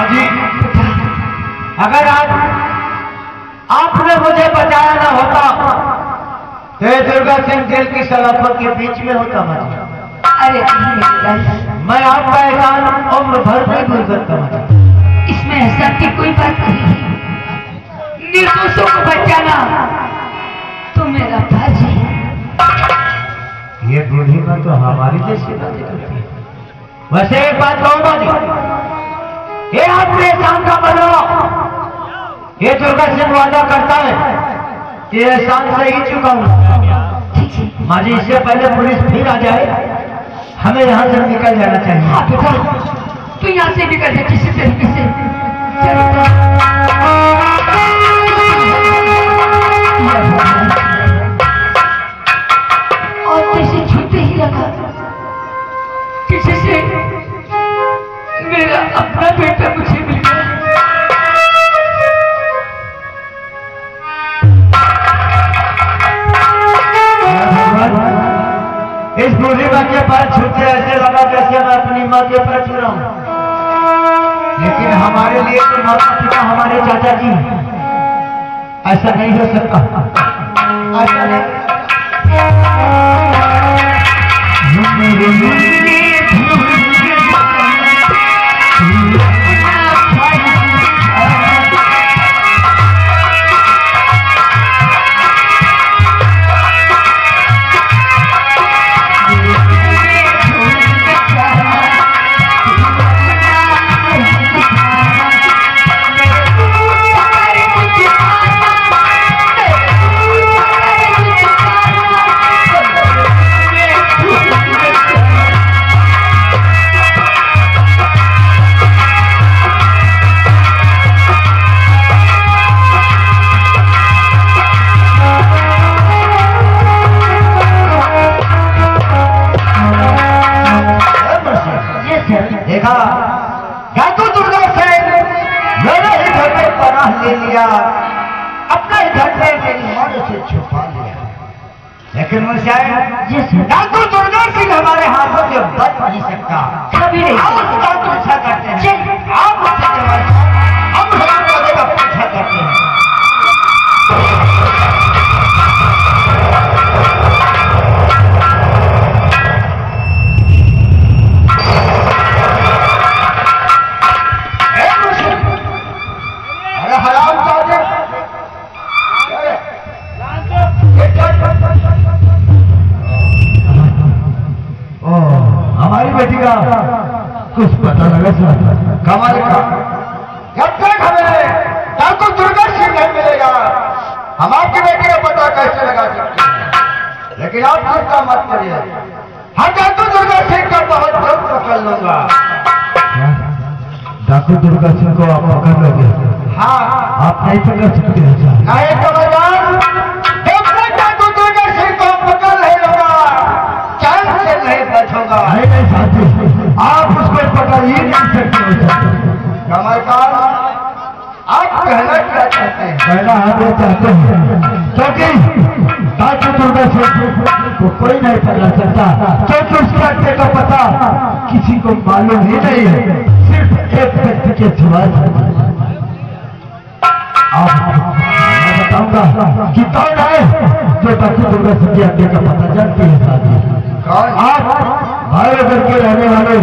जी अगर आज आपने मुझे बचाया ना होता तो ये दुर्गा सिंह जेल की सलाखों के बीच में होता माँ जी। अरे मैं आपका एहसान उम्र भर नहीं भूल सकता माँ जी। इसमें एहसान की कोई बात नहीं है। निर्दोषों को बचाना तो मेरा फर्ज है। ये बूढ़ी माँ तो हमारी जैसी बातें करती है। वैसे एक बात कहूँ माँ जी, ये आपने एहसान का बनो, ये दुर्गा सिंह वादा करता है कि एहसान से ही चुकाऊंगा। माँ जी इससे पहले पुलिस फिर आ जाए, हमें यहाँ से निकल जाना चाहिए। हाँ बेटा तू यहाँ से निकल जा किसी तरीके से। और जैसे छूते ही लगा किसी से मेरा अपना बेटा मुझे मिल गया। इस बूढ़ी माँ के पास छूते ऐसे लगा जैसे मैं अपनी माँ के पास छू रहा हूँ, लेकिन हमारे लिए तो माता पिता हमारे चाचा जी, ऐसा नहीं हो सकता। ऐसा नहीं। देखा तो दुर्गा से मेरे ही घर में पनाह ले लिया, अपने ही घर में मेरी मौत से छुपा लिया, लेकिन मुझे तो दुर्गा सिंह हमारे हाथों से बच नहीं सकता। कभी नहीं। आप उसका पीछा करते हैं, आप उससे हम हमारे का पीछा करते हैं। हमारी बेटी का कुछ पता लगा सर, कमाल का। जब तक हमें आपको दुर्गा सिंह नहीं मिलेगा हम आपकी बेटी का पता कैसे लगा सकते हैं। लेकिन आप चिंता मत करिए, हम डाकू दुर्गा सिंह का बहुत जल्द पकड़ लूंगा। डाकू दुर्गा सिंह को आप पकड़ लोगे? हाँ आप नहीं पकड़ सकते हैं सर। नहीं तो डाकू दुर्गा सिंह को पकड़ नहीं लूंगा, चांद से नहीं बचूंगा। नहीं साथी आप उसको पकड़ ही नहीं सकते। कमलकाल आप कहना क्या चाहते हैं? कहना हम ये चाहते हैं क्योंकि डाकू दुर्गा सिंह को कोई नहीं पकड़ सकता, क्योंकि उसके अड्डे का पता किसी को मालूम ही नहीं है, सिर्फ एक व्यक्ति के सिवाय। मैं बताऊंगा कि कौन है जो डाकू दुर्गा सिंह के अड्डे का पता जानती है साथी। आप भाईनगर के रहने वाले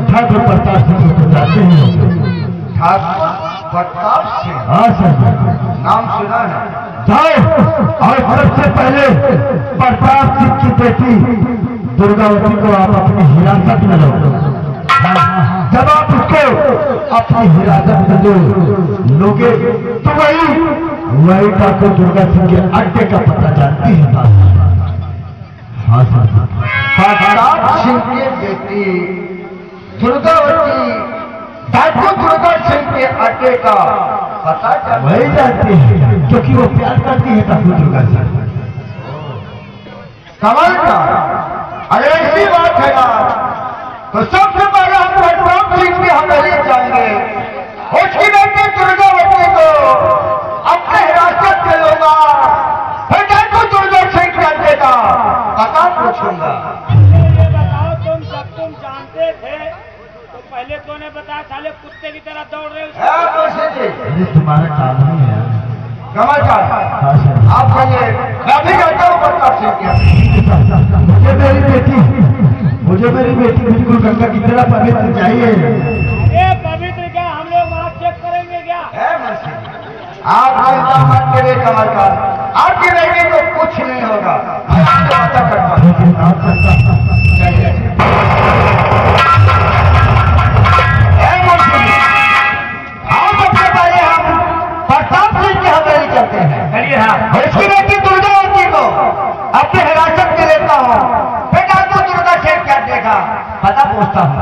ठाकुर प्रताप सिंह को जानते हैं? ठाकुर प्रताप सिंह? हाँ सर, नाम सुना है। जाओ और सबसे पहले प्रताप सिंह की बेटी दुर्गावती को आप अपनी हिरासत में लो। जब आप उसको अपनी हिरासत में लोगे तो वही ठाकुर दुर्गा सिंह के अड्डे का पता जानती है। हाँ सर, प्रताप सिंह की बेटी दुर्गावती डाकू दुर्गा सिंह के अड्डे का पता वही जानती है, क्योंकि वो प्यार करती है डाकू दुर्गा सिंह। कमाल का। अगर ऐसी बात है ना तो सबसे पहले हम प्रताप सिंह के हवेली जाएंगे, उसकी बेटी दुर्गावती को अपने हिरासत में लूंगा, फिर डाकू दुर्गा सिंह के अड्डे का पता पूछूंगा। बताओ, तुम जानते थे तो पहले तो ने बताया, साले कुत्ते की की तरह दौड़ रहे हो। अरे तुम्हारा काम नहीं है कमल का आप कहिए मैं भी कहता हूँ प्रताप सिंह क्या मुझे मेरी बेटी बिल्कुल गंगा की तरह पवित्र चाहिए। अरे पवित्र क्या, हम लोग वहाँ चेक करेंगे क्या? आप चिंता मत करिए कमल का, आपकी बेटी को कुछ नहीं होगा। आओ सबसे पहले हम प्रताप सिंह की हवेली चलते हैं। उसकी बेटी दुर्गावती को अपनी हिरासत में लेता हूँ। बेटा तो दुर्गा से क्या देखा पता पूछता हूँ।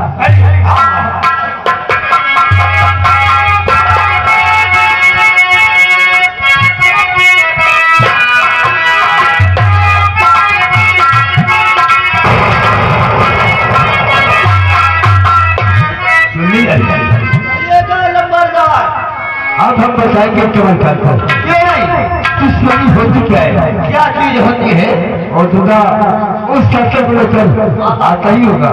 अब हम बताएंगे चमत्कार को। दुश्मनी होती क्या है, क्या चीज होती है, और दुर्गा उस सबसे को लेकर आता ही होगा।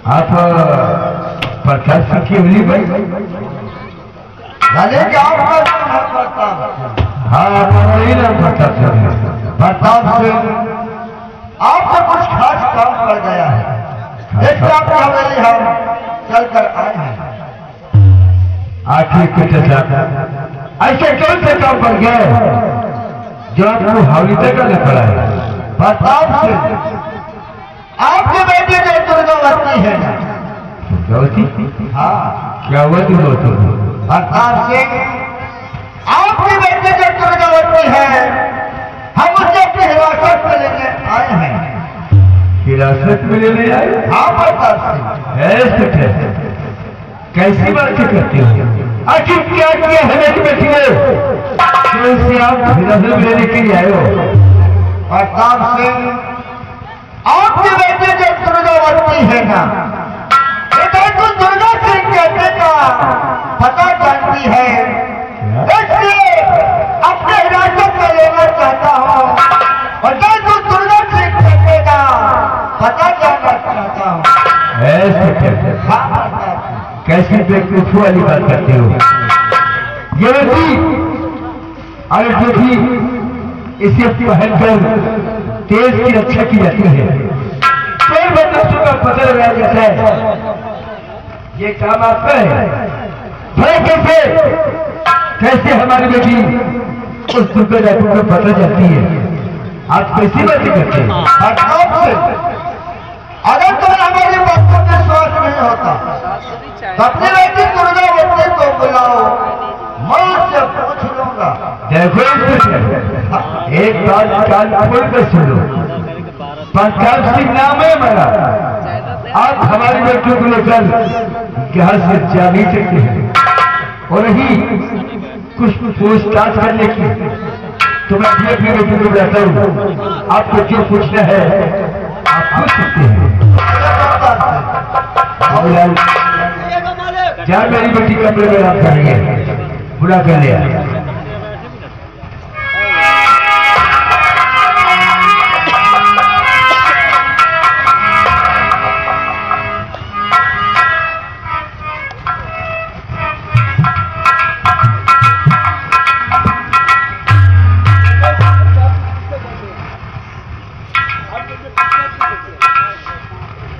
आप प्रताप सिंह की उंगली भाई हाँ वही नाम प्रताप सिंह। प्रताप सिंह आपसे कुछ खास काम कर गया है, इसलिए आपकी हवेली हम चल कर आए हैं। आखिर कुछ ऐसे कौन से काम कर गए जो आपको हवेली तक करना पड़ा है? प्रताप सिंह आपकी बेटी जो दुर्गावती है ना, हाँ क्या हुआ दुर्गावती? प्रताप सिंह आपकी बेटी जो दुर्गावती है, हम उसे अपनी हिरासत में लेने आए हैं। हिरासत में लेने आए? हाँ प्रताप सिंह। ऐसे कैसी बातें करते हो? आखिर क्या किया है मेरी बेटी ने कैसे आप हिरासत में लेने के लिए आए हो? प्रताप सिंह आपकी बेटी जो दुर्गावती है ना, बेटा तो दुर्गा सिंह कहते का पता जानती है, इसलिए अपने हिरासत में लेना चाहता हूँ। बेटा तो दुर्गा सिंह कहते का पता जानना चाहता हूँ। ऐसे कैसी बेवकूफ वाली बात करते हो? ये बेटी अरे जो भी इसे पहनकर देश की रक्षा की जाती है, कई बंदूकों का पता लगाया जाता है, ये काम आपका है। कैसे हमारी बेटी उस दुर्गा जाति को पता जाती है? आप कैसी बातें करते हैं? अगर तुम्हें हमारी बातों में विश्वास नहीं होता तो अपनी बेटी दुर्गावती को बुलाओ, मैं उससे पूछ लूंगा। देखो एक बात कान खोल कर सुनो, प्रताप सिंह नाम है हमारा। आप हमारी बेटियों को लेकर घर से जा नहीं सकते हैं, और नहीं कुछ पूछताछ करने की तो मैं अपनी बेटी को बुलाता हूँ। आपको जो पूछना है आप पूछ सकते हैं। क्या मेरी बेटी कमरे में आप करेंगे? बुला कर लिया।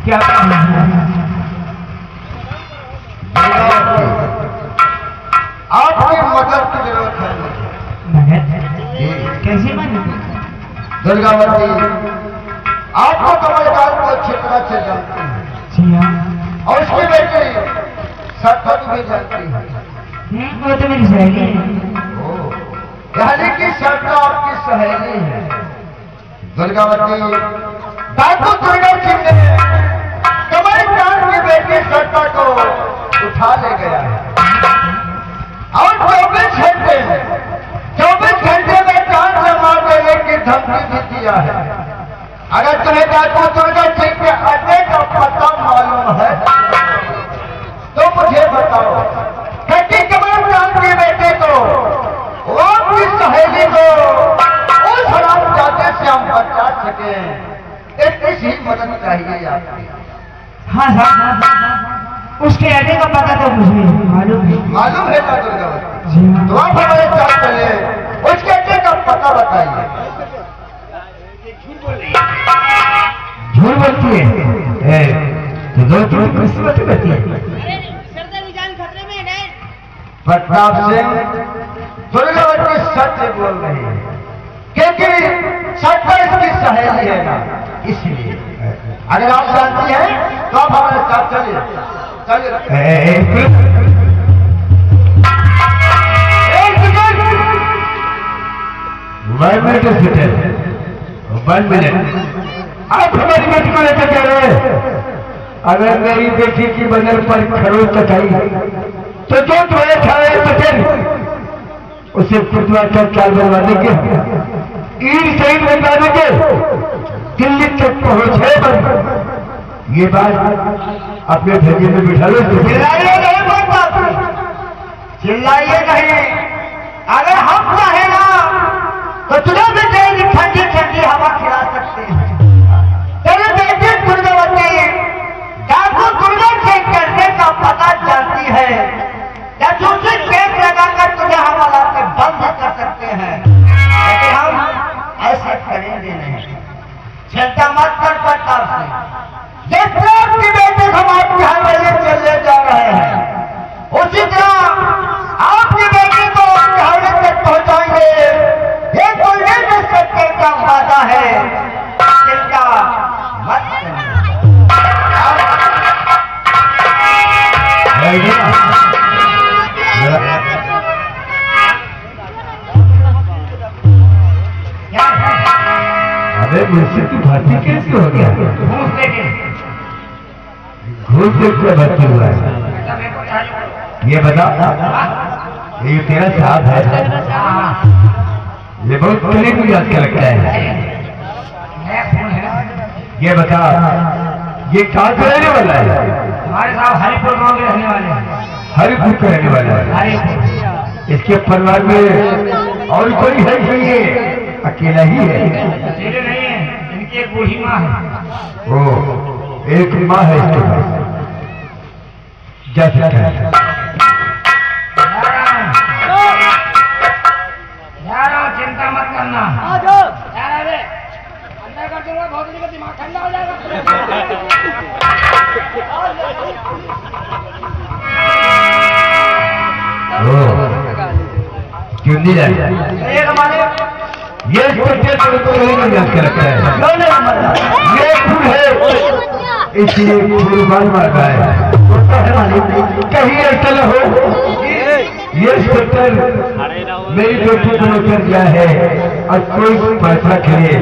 क्या आपकी मदद की जरूरत है। कैसे मदद? दुर्गावती आपको कमलकांत को अच्छी तरह से जानती है, और उसकी बेटी सरस्वती भी जानती है। वो तो मेरी सहेली है। यानी कि सरता आपकी सहेली है। दुर्गावती डाकू दुर्गा सिंह ने कमलकांत की बेटी सरता को उठा ले गया है, और 24 घंटे अगर तुम्हें डाकू दुर्गा सिंह के अड्डे का पता मालूम है तो मुझे बताओ, कटी कमल राम के बेटे को, वो अपनी सहेली को उस हराम जाते से हम बचा सके, इतनी सी मदद चाहिए आपकी। हाँ साहब, उसके अड्डे का पता तो मुझे मालूम है। मालूम है ना दुर्गावती? तो आप हमारे साथ चले, उसके अड्डे का पता बताइए। झूठ बोलती है तो दो किस्मत बची है। प्रताप सिंह, दुर्गावती सच बोल रही है, क्योंकि सच पर इसकी सहेली है ना, इसलिए अगर आप जानती हैं तो आप हमारे साथ चलिए। वन मिनट आप हमारी बेटी को लेकर जा रहे हैं। अगर मेरी बेटी की बदल पर खरोच कटाई तो जो तुम्हें खाए पटेल उसे फुटवा कर चाल बनवा देंगे, ईद शहीद बनवा देंगे, दिल्ली तक पहुंचे बन। ये बात अपने भेजे में बिठा लो। चिल्लाइए नहीं बोलता, चिल्लाइए नहीं। अगर हम चाहे ना तो तुझे भी ठंडी ठंडी हवा खिला सकते हैं। तेरे बेटी दुर्गावती डाकू दुर्गा से करने का पता जानती है, या दूसरी केस लगाकर तुझे हमारा से बंद कर सकते हैं, लेकिन हम ऐसा करेंगे नहीं। चिंता मत कर प्रताप सिंह, जिस तरह की बेटी हम आपके हवाले चले जा रहे हैं, उसी तरह आपकी बेटी को आपके हवाले तक पहुंचाएंगे। ये कोई नहीं सकते का वादा है, चिंता मत अरे मुझसे तू भर्ती कैसे हो गया? घूस देख के भर्ती हुआ है। ये बता, ये तेरा साहब है, ये बहुत करीब याद का लगता है। ये बता, ये कहाँ से रहने वाला है? हमारे साहब हरिपुर गांव के रहने वाले हैं। हरिपुर का रहने वाला है। इसके परिवार में और कोई है कि ये अकेला ही है? अकेले नहीं है, इनकी एक बूढ़ी माँ है। ओ, एक माँ है इसके पास। जा सकता है। चिंता मत करना। अंदर कर दूंगा, बहुत का दिमाग ठंडा हो जाएगा। क्यों नहीं जाए? ये फूल याद कर रखा है। ये फूल है, इसलिए फूल मार रहा है। कहीं ऐसा न हो ये स्पेक्टर मेरी बेटी को लेकर गया है और कोई पैसा खेले,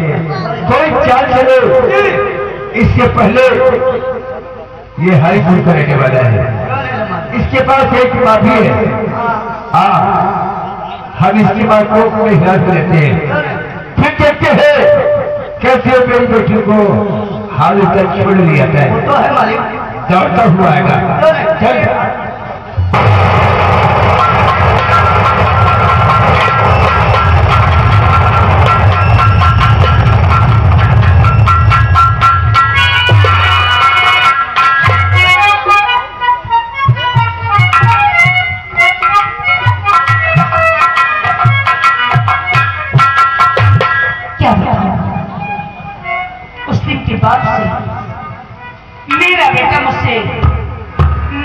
कोई चाल चले, इससे पहले ये हरिपुर का रहने वाला है। इसके पास एक माँ भी है। हम इसकी माँ को अपने हिरासत लेते हैं, फिर देखते हैं कैसे मेरी बेटी को हाल तक छोड़ लिया जाए। दौड़ता हुआ आएगा। चल मेरा बेटा मुझसे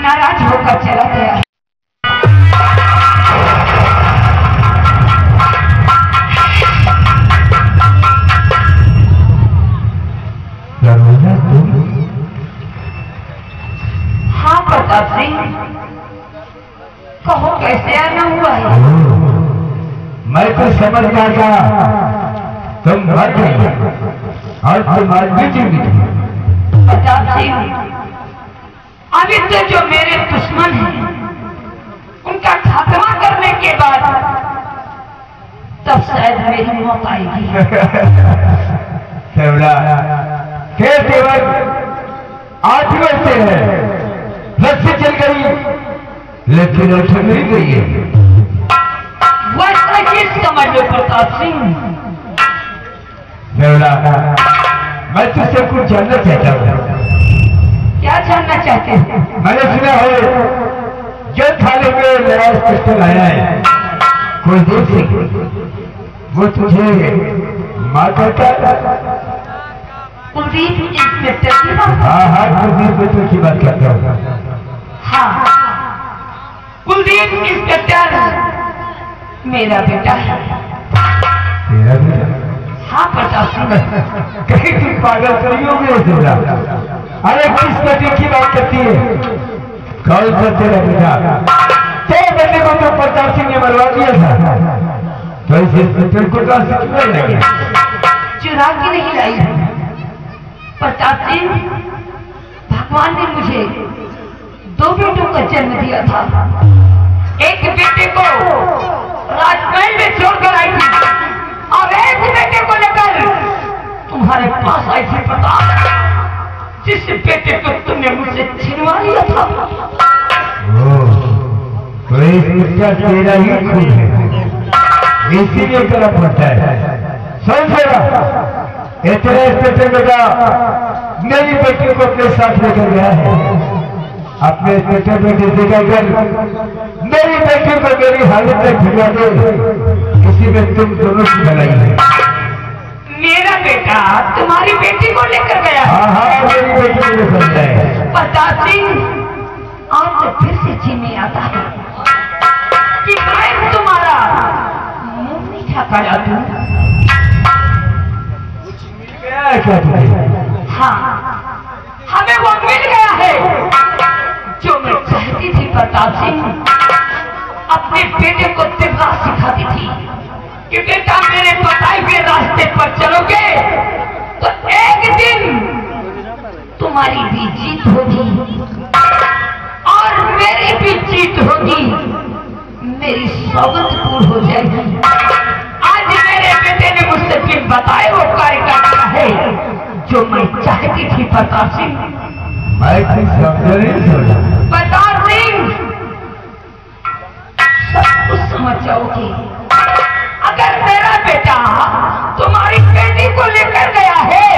नाराज होकर चला गया। हाँ प्रताप सिंह, कहो कैसे आना हुआ है? मैं तो समझ गया था तुम मर गई और तुम्हारी बेटी। प्रताप सिंह, अभी तो जो मेरे दुश्मन हैं उनका खात्मा करने के बाद तब शायद मेरी मौत आएगी। फिर केवल 8 बजते हैं, रस्सी चल गई लेकिन उठ नहीं गई है। वैसा ही समझ लो प्रताप सिंह। मैं तुझसे कुछ जानना चाहता हूँ। क्या जानना चाहते हैं? मैंने सुना है जो थाने में नया पिस्टल आया है कुलदीप सिंह, वो तुझे मार करता है। कुलदीप इंस्पेक्टर की बात? हाँ, कुलदीप मित्र की बात करता हूँ। हाँ, कुलदीप इंस्पेक्टर मेरा बेटा है। तेरा बेटा? हाँ प्रताप सिंह। कहीं तुम पागल तो नहीं हो गए? अरे किस बेटे की बात करती है? कौन सा तेरा बेटा? तेरे बेटे को तो प्रताप सिंह ने मरवा दिया था, तो इस इंस्पेक्टर को कहां से चुरा लगे? चुरा के नहीं लाई है प्रताप सिंह। भगवान ने मुझे 2 बेटों का जन्म दिया था। एक बेटे को राजमहल में छोड़कर आई थी और एक बेटे को लेकर तुम्हारे पास आई थी प्रताप, जिस बेटे को तुमने मुझसे छिनवा लिया था। तो इसका तेरा ही खून है, इसीलिए करना पड़ता है। समझेगा? इतना इंस्पेक्टर बेटा मेरी बेटी को अपने साथ लेकर गया है। अपने इंस्पेक्टर बेटे से कहकर मेरी बेटी को मेरी हालत में भिजवा दे, किसी में तुम दोनों की लड़ाई है। मेरा बेटा तुम्हारी बेटी को लेकर गया? हाँ, मेरी बेटी को लेकर गया। प्रताप सिंह, आज तो फिर से जी में आता है कि मैं तुम्हारा मुंह मीठा करा दूं। क्या तुझे? हाँ, हमें वो मिल गया है जो मैं चाहती थी प्रताप सिंह। अपने बेटे को तिरका सिखाती थी कि बेटा मेरे बताए हुए रास्ते पर चलोगे तो एक दिन तुम्हारी भी जीत होगी और मेरी भी जीत होगी, मेरी सौगंध पूर्ण हो जाएगी। आज मेरे बेटे ने मुझसे फिर बताए वो कार्य करना है जो मैं चाहती थी प्रताप सिंह। मैं कुछ समझ नहीं सोचा। प्रताप सिंह, सब कुछ समझ जाओगे। अगर मेरा बेटा तुम्हारी बेटी को लेकर गया है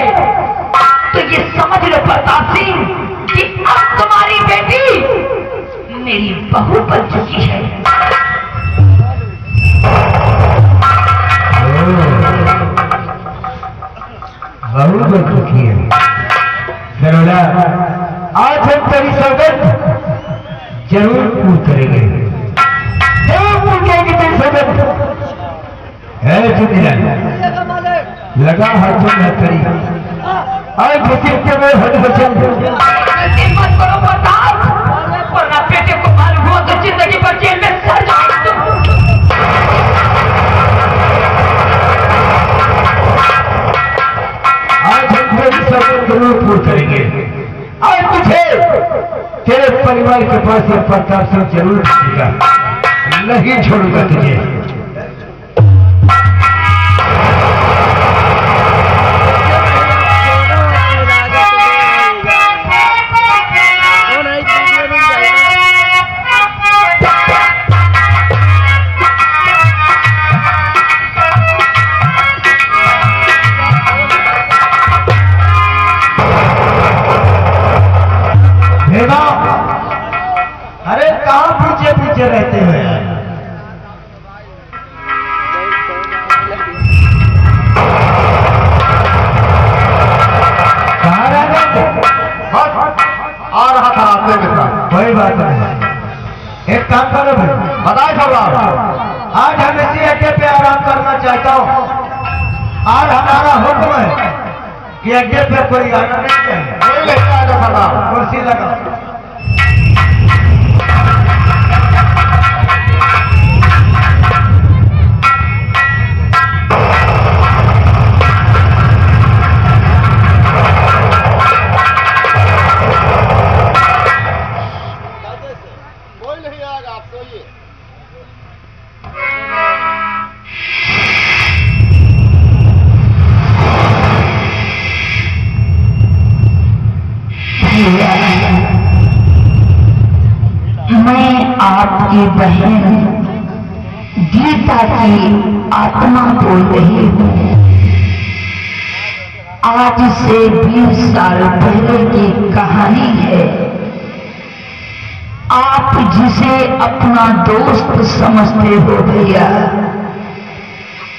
तो ये समझ लो प्रताप सिंह कि अब तुम्हारी बेटी मेरी बहू बन चुकी है। बहू बन चुकी है। सरोला, आज हम तेरी सौगंध जरूर पूर्ण करेंगे, जरूर पूर्ण करेंगे तेरी सौगंध। है जुमिला लगा हाथों में करी और घसीटते हुए हद बचन। मत करो प्रताप, वरना बेटे को मालूम हुआ तो जिंदगी भर जेल में सड़ जाओगे तुम। आज हम तेरी सौगंध जरूर पूर्ण करेंगे और तुझे तेरे परिवार के पास यह प्रताप सिंह जरूर मिलेगा, नहीं छोड़ूंगा तुझे। अरे कहाँ पीछे पीछे रहते हुए? कहाँ रह गए? आ रहा था आपने मित्रा। कोई बात नहीं, एक काम करो भाई, बताए साहब, आज हम इसी अड्डे पे आराम करना चाहता हूँ। आज हमारा हुक्म है कि अड्डे पे कोई आना नहीं चाहिए। कुर्सी लगा। कोई नहीं आएगा, आप सोइए। आपकी बहन गीता की आत्मा बोल रही हूँ। आज से 20 साल पहले की कहानी है। आप जिसे अपना दोस्त समझते हो भैया,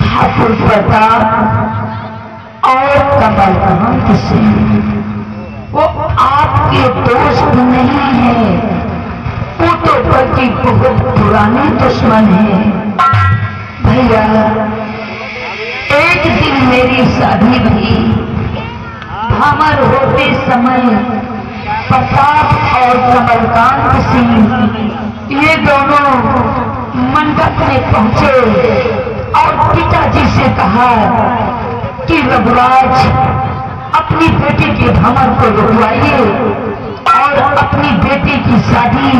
ठाकुर प्रताप और कमलकांत सिंह, वो आपके दोस्त नहीं है, वो तो बल्कि बहुत पुराने दुश्मन है भैया। एक दिन मेरी शादी थी। भामर होते समय प्रताप और कमलकांत सिंह ये दोनों मंडप में पहुंचे और पिताजी से कहा कि रघुराज अपनी बेटी के भामर को रुकवाइए और अपनी बेटी की शादी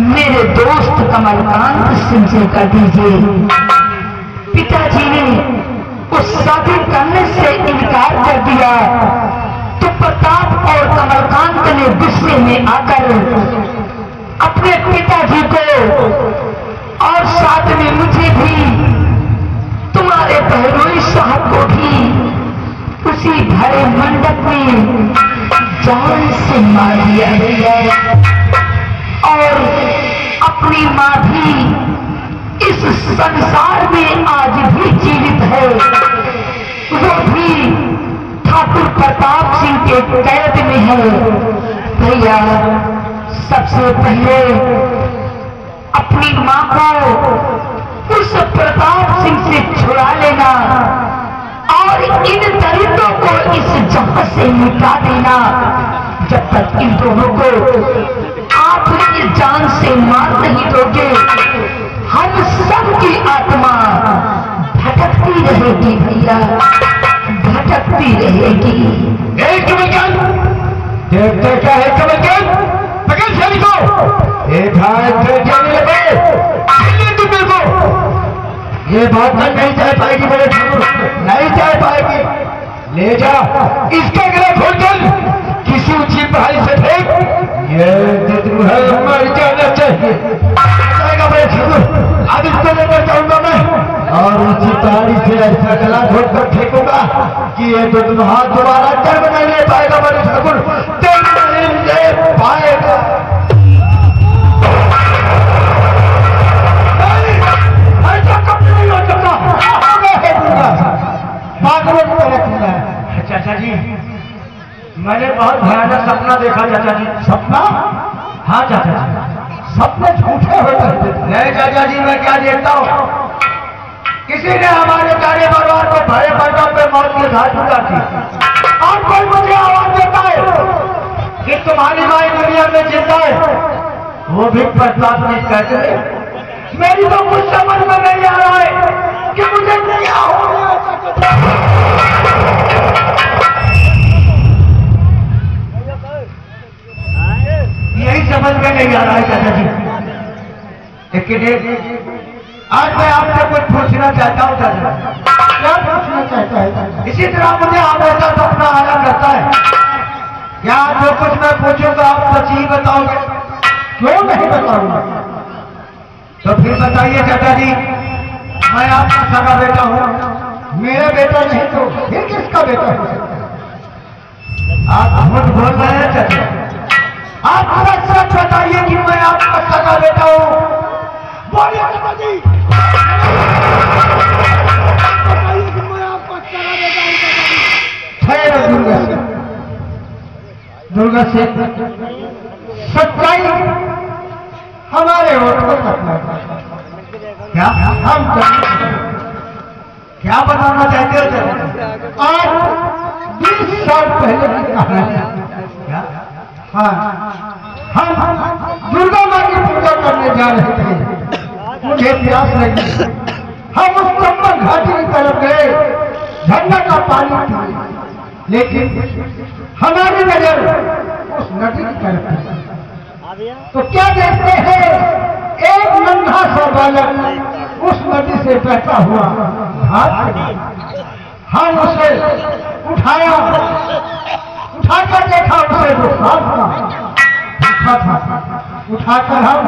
मेरे दोस्त कमलकांत सिंह से कर दीजिए। पिताजी ने उस शादी करने से इनकार कर दिया तो प्रताप और कमलकांत ने गुस्से में आकर अपने पिताजी को और साथ में मुझे भी, तुम्हारे बहनोई साहब को भी उसी भरे मंडप में जान से मार दिया गया। और अपनी मां भी इस संसार में आज भी जीवित है, वो भी ठाकुर प्रताप सिंह के कैद में है भैया। सबसे पहले अपनी मां को उस प्रताप सिंह से छुड़ा लेना और इन दरिद्रों को इस जहां से मिटा देना। जब तक इन दोनों को आप इस जान से मार नहीं दोगे, हम सबकी आत्मा भटकती रहेगी भैया, भटकती रहेगी। कमलकांत, देखते क्या है कमलकांत? पकड़ शनि को, तुम्हें को ये बात तक नहीं चाह पाएगी मेरे ठाकुर, नहीं चाह पाएगी। ले जा इसका गला खोल कर किसी ऊंची पहाड़ी से फेंक, ये तुम्हें मर जाना चाहिए। जाएगा मेरे ठाकुर, अब इसको लेकर जाऊंगा मैं और ऊंची पहाड़ी से ऐसा गला घोट कर फेंकूंगा कि ये तो तुम्हारा दोबारा जन्म नहीं ले पाएगा मेरे ठाकुर, जन्म नहीं ले पाएगा। चाचा जी, मैंने बहुत भयानक सपना देखा चाचा जी। सपना? हाँ चाचा जी, सपने झूठे होते हैं। नहीं चाचा जी, मैं क्या देखता हूँ, किसी ने हमारे सारे परिवार को भरे पर्दों पे मौत की घाट उतार दी और कोई मुझे आवाज देता है कि तुम्हारी माई दुनिया में जिंदा है, वो भी प्रताप नहीं कहते हैं। मेरी तो कुछ समझ में नहीं आ रहा है कि मुझे क्या हो गया। यही समझ में नहीं आ रहा है चाचा जी। लेकिन आज मैं आपसे कुछ पूछना चाहता हूँ चाचा। क्या पूछना चाहता है? इसी तरह मुझे हमेशा सपना आया करता है। क्या जो कुछ मैं पूछूंगा आप सच ही बताओगे? क्यों नहीं बताऊंगा? तो फिर बताइए चाचा जी, मैं आपका सगा बेटा हूँ। मेरा बेटा नहीं तो फिर किसका बेटा हो सकता है? आप झूठ बोल रहे हैं चाचा। आप सच सच बताइए कि मैं आपका सगा बेटा हूँ। बोलिए चाचा जी, बताइए कि मैं आपका सगा बेटा हूँ। ठहरो दुर्गा सिंह, दुर्गा सिंह, सच्चाई हमारे होठों तक क्या हम क्या बताना चाहते हो? आज 20 साल पहले की कहानी। क्या? हाँ, हम दुर्गा माँ की पूजा करने जा रहे थे। मुझे प्यास लगी, हम उस चंबल घाटी की तरफ गए, झरना का पानी पिए, लेकिन हमारी नजर उस नदी की तरफ थी। तो क्या देखते हैं, एक नन्हा सा बालक उस नदी से बहता हुआ हाथ, हम उसे उठाया, उठाकर देखा उसे वो सांप था, उठाकर हम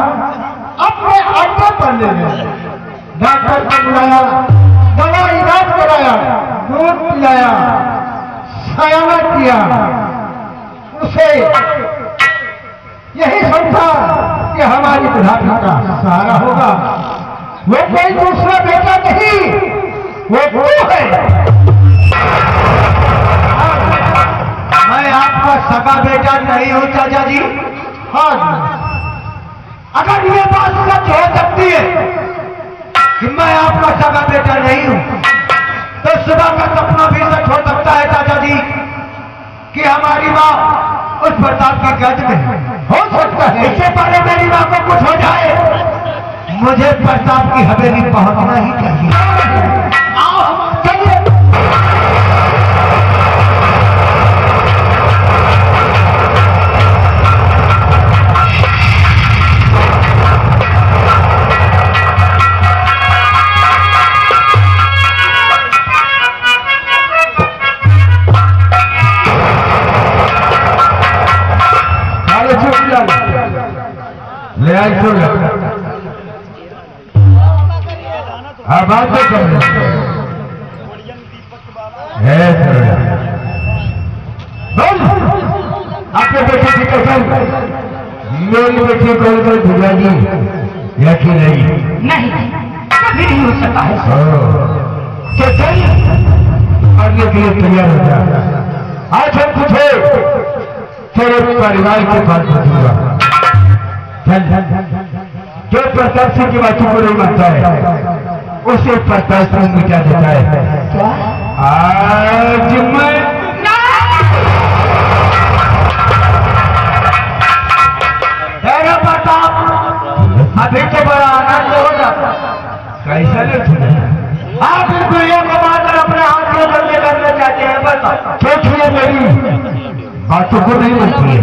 अपने अड्डे पर ले गए, डॉक्टर को बुलाया, दवा इलाज कराया, दूध पिलाया, सयाना किया। उसे यही समझा कि हमारी बुढ़ापे का सहारा होगा। वो कोई दूसरा बेटा नहीं, वो है। मैं आपका सगा बेटा नहीं हूं चाचा जी। हाँ, अगर ये बात सच हो सकती है कि मैं आपका सगा बेटा नहीं हूं, तो सुबह का सपना भी सच हो सकता है चाचा जी कि हमारी माँ उस प्रताप की गज में हो सकता है। इससे पहले मेरी माँ को कुछ हो जाए, मुझे प्रताप की हवेली पहुंचना ही चाहिए। चलिए। ले आई तो बात तो कर आपके बेटे की कसम, मेरी बेटी को भूला जी यकीन नहीं, कभी नहीं हो सकता है। तो चल आगे के लिए तैयार हो जा। आज हम तुझे तेरे परिवार के पास भेजूंगा। जो प्रताप सिंह की बातों को नहीं मानता है उसे प्रताप सिंह मिटा देता है। आज मैं तेरा प्रताप अभी तो बड़ा आनंद होगा। कैसा लगता है? आप इस दुनिया को मात्र अपने हाथ में बंदे करना चाहते हैं। बस सोचिए, मेरी बातों को नहीं मानती है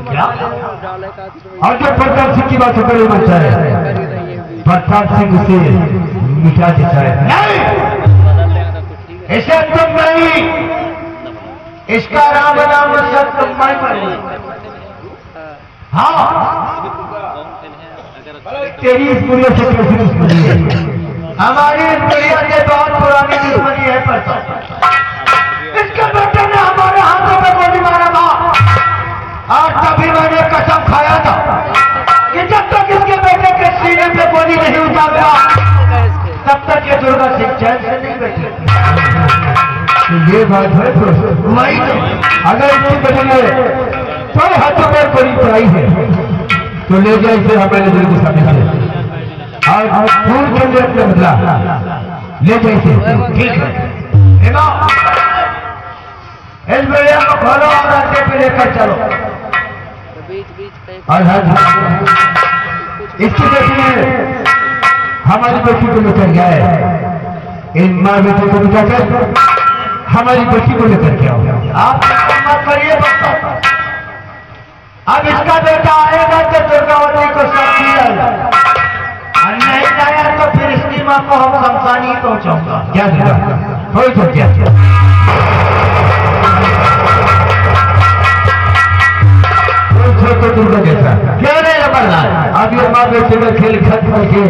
क्या? और जो प्रताप सिंह की बातों को नहीं मानता है, प्रताप सिंह उसे मिटा देता है। नहीं, इसे तुम नहीं, इसका राम नाम सत्यमय पड़े। हाँ, तेरी इस दुनिया से कैसी दुश्मनी है? हमारी इस दुनिया से बहुत पुरानी दुश्मनी है प्रताप। इसके बेटे ने हमारे हाथों में गोली मारा था, और तभी मैंने कसम खाया था कि जब तक इसके बेटे के सीने पे गोली नहीं उतारा तब तक ये दुर्गा सिंह चैन से नहीं बैठी। तो ये बात है वही तो, अगर इसके बदले तो हाथों में गोली चलाई है तो ले जाए इसे हमारे दिल के सामने से, और फूल के लिए अपने बदला ले जाए इसे। ठीक है, इस बेड़िया को खोलो और अड्डे पे लेकर चलो। और इसकी बेटी ने हमारी बेटी को लेकर गया है। इन माँ बेटी को बिठाकर हमारी बेटी को लेकर के आओ। आप मत करिए, अब इसका बेटा आएगा तो दुर्गावती को शक्ति आएगा, और नहीं आया तो फिर इसकी माँ को हम शमशान ही पहुंचाऊंगा। क्या हो तो क्या तो दुर्गा जैसा क्यों नहीं रमन? अब ये माँ बेटे का खेल खत्म करके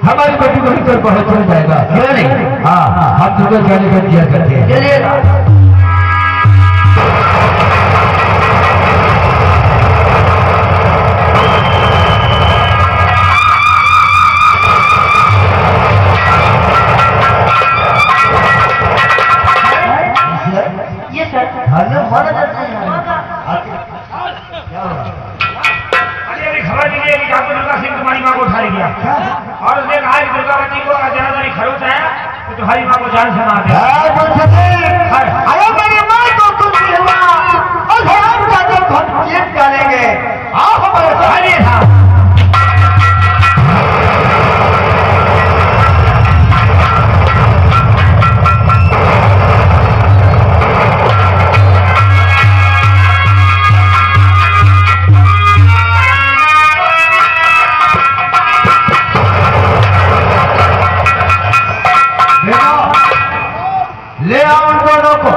हमारी बेटी को लेकर बहुत चल जाएगा। क्यों नहीं? हाँ, हम दुर्गा जाने का दिया करते हैं। चलिएगा। ये सर खबर दीजिए कि ठाकुर दुर्गा सिंह तुम्हारी माँ को उठा लिया, और उसने कहा कि दुर्गावती को जनाधारी खरोच है तो तुम्हारी माँ को जान से मार दिया। अरे मेरी माँ को कुछ नहीं हुआ, और हम जाकर हम जीत डालेंगे। आओ हमारे सहारे था। ले आओ उन दोनों को।